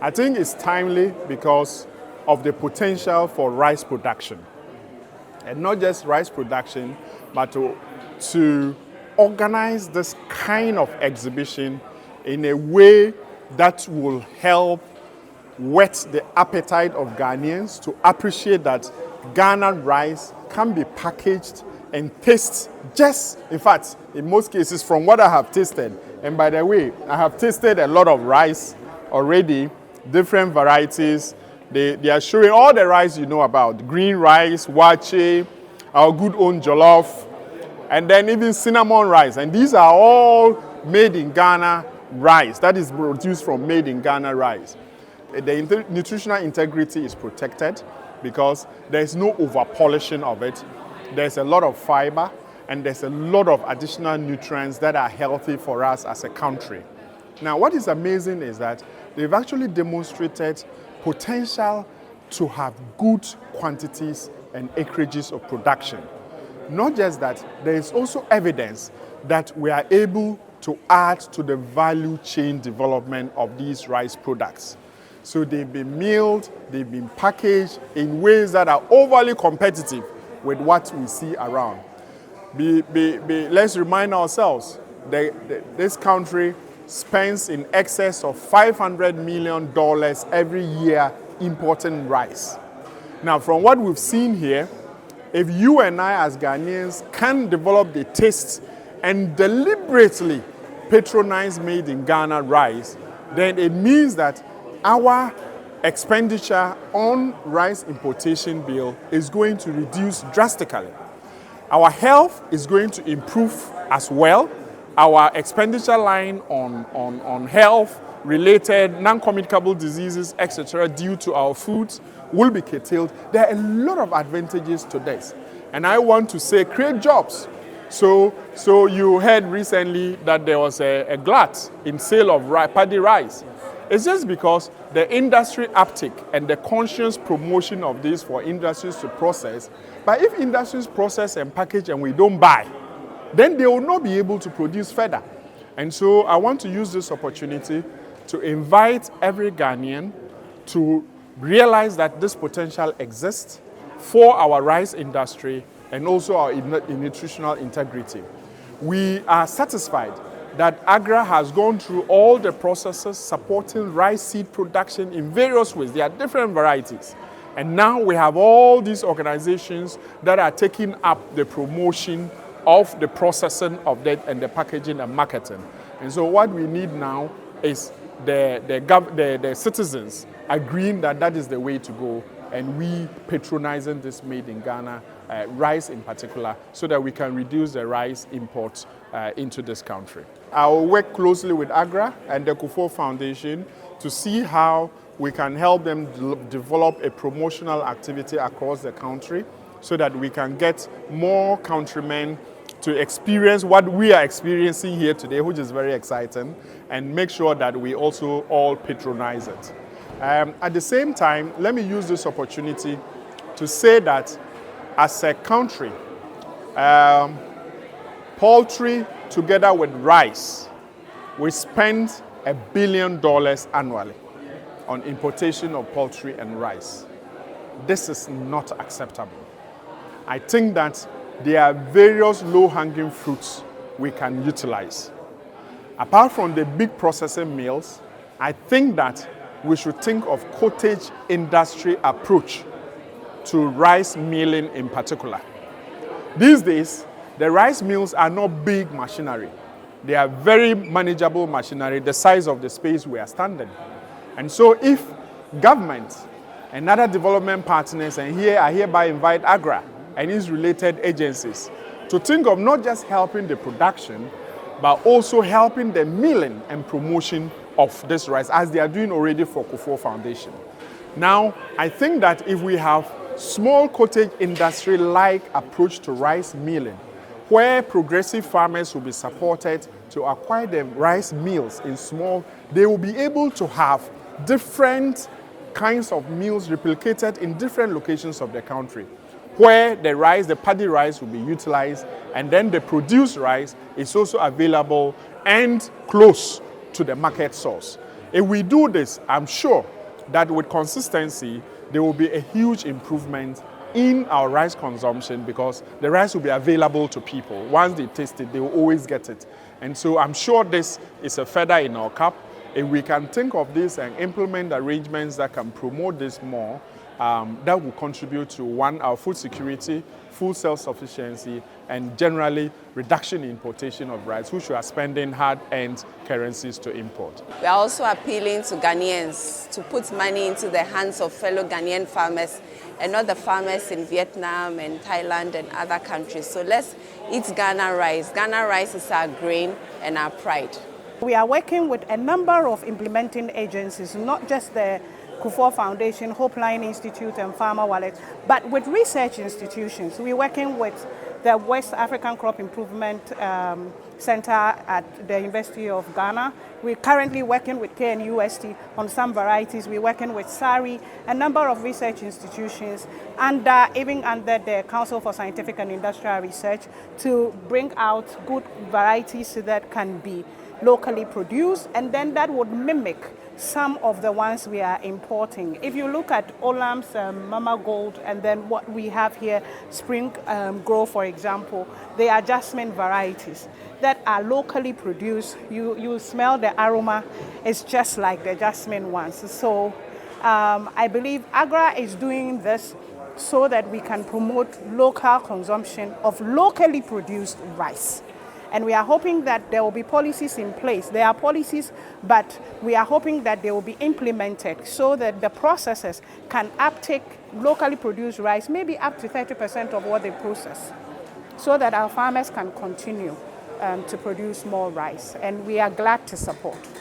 I think it's timely because of the potential for rice production. And not just rice production, but to organize this kind of exhibition in a way that will help whet the appetite of Ghanaians to appreciate that Ghana rice can be packaged and taste just, in fact, in most cases, from what I have tasted. And by the way, I have tasted a lot of rice already, different varieties. They are showing all the rice you know about. Green rice, waakye, our good own jollof, and then even cinnamon rice. And these are all made in Ghana rice. That is produced from made in Ghana rice. The nutritional integrity is protected because there's no over-polishing of it. There's a lot of fiber and there's a lot of additional nutrients that are healthy for us as a country. Now, what is amazing is that they've actually demonstrated potential to have good quantities and acreages of production. Not just that, there is also evidence that we are able to add to the value chain development of these rice products. So they've been milled, they've been packaged in ways that are overly competitive with what we see around. Let's remind ourselves, this country spends in excess of $500 million every year importing rice. Now, from what we've seen here, if you and I as Ghanaians can develop the taste and deliberately patronize made in Ghana rice, then it means that our expenditure on rice importation bill is going to reduce drastically. Our health is going to improve as well. Our expenditure line on health-related, non-communicable diseases, etc., due to our foods will be curtailed. There are a lot of advantages to this. And I want to say create jobs. So you heard recently that there was a glut in sale of paddy rice. It's just because the industry uptick and the conscious promotion of this for industries to process. But if industries process and package and we don't buy, then they will not be able to produce further. And so I want to use this opportunity to invite every Ghanaian to realize that this potential exists for our rice industry and also our nutritional integrity. We are satisfied that AGRA has gone through all the processes supporting rice seed production in various ways. There are different varieties. And now we have all these organizations that are taking up the promotion of the processing of that and the packaging and marketing. And so what we need now is the citizens agreeing that that is the way to go, and we patronizing this made in Ghana rice in particular, so that we can reduce the rice imports into this country. I will work closely with AGRA and the Kufuor Foundation to see how we can help them develop a promotional activity across the country so that we can get more countrymen to experience what we are experiencing here today, which is very exciting, and make sure that we also all patronize it. At the same time, let me use this opportunity to say that as a country, poultry together with rice, we spend $1 billion annually on importation of poultry and rice. This is not acceptable. I think that there are various low-hanging fruits we can utilize. Apart from the big processing mills, I think that we should think of cottage industry approach to rice milling in particular. These days, the rice mills are not big machinery. They are very manageable machinery, the size of the space we are standing. And so if government and other development partners, and here I hereby invite AGRA and its related agencies to think of not just helping the production, but also helping the milling and promotion of this rice, as they are doing already for Kufuor Foundation. Now, I think that if we have small cottage industry-like approach to rice milling, where progressive farmers will be supported to acquire the rice mills in small, they will be able to have different kinds of mills replicated in different locations of the country, where the rice, the paddy rice, will be utilized, and then the produced rice is also available and close to the market source. If we do this, I'm sure that with consistency, there will be a huge improvement in our rice consumption because the rice will be available to people. Once they taste it, they will always get it. And so I'm sure this is a feather in our cap. If we can think of this and implement arrangements that can promote this more, that will contribute to one, our food security, food self-sufficiency, and generally reduction in importation of rice, which we are spending hard-earned currencies to import. We are also appealing to Ghanaians to put money into the hands of fellow Ghanaian farmers and not the farmers in Vietnam and Thailand and other countries. So let's eat Ghana rice. Ghana rice is our grain and our pride. We are working with a number of implementing agencies, not just the Kufuor Foundation, Hope Line Institute and Farmer Wallet, but with research institutions. We're working with the West African Crop Improvement Center at the University of Ghana. We're currently working with KNUST on some varieties. We're working with SARI, a number of research institutions, and even under the Council for Scientific and Industrial Research to bring out good varieties that can be locally produced, and then that would mimic some of the ones we are importing. If you look at Olam's Mama Gold and then what we have here, Spring Grow, for example, they are jasmine varieties that are locally produced. You smell the aroma, it's just like the jasmine ones. So I believe AGRA is doing this so that we can promote local consumption of locally produced rice. And we are hoping that there will be policies in place. There are policies, but we are hoping that they will be implemented so that the processors can uptake locally produced rice, maybe up to 30% of what they process, so that our farmers can continue to produce more rice. And we are glad to support.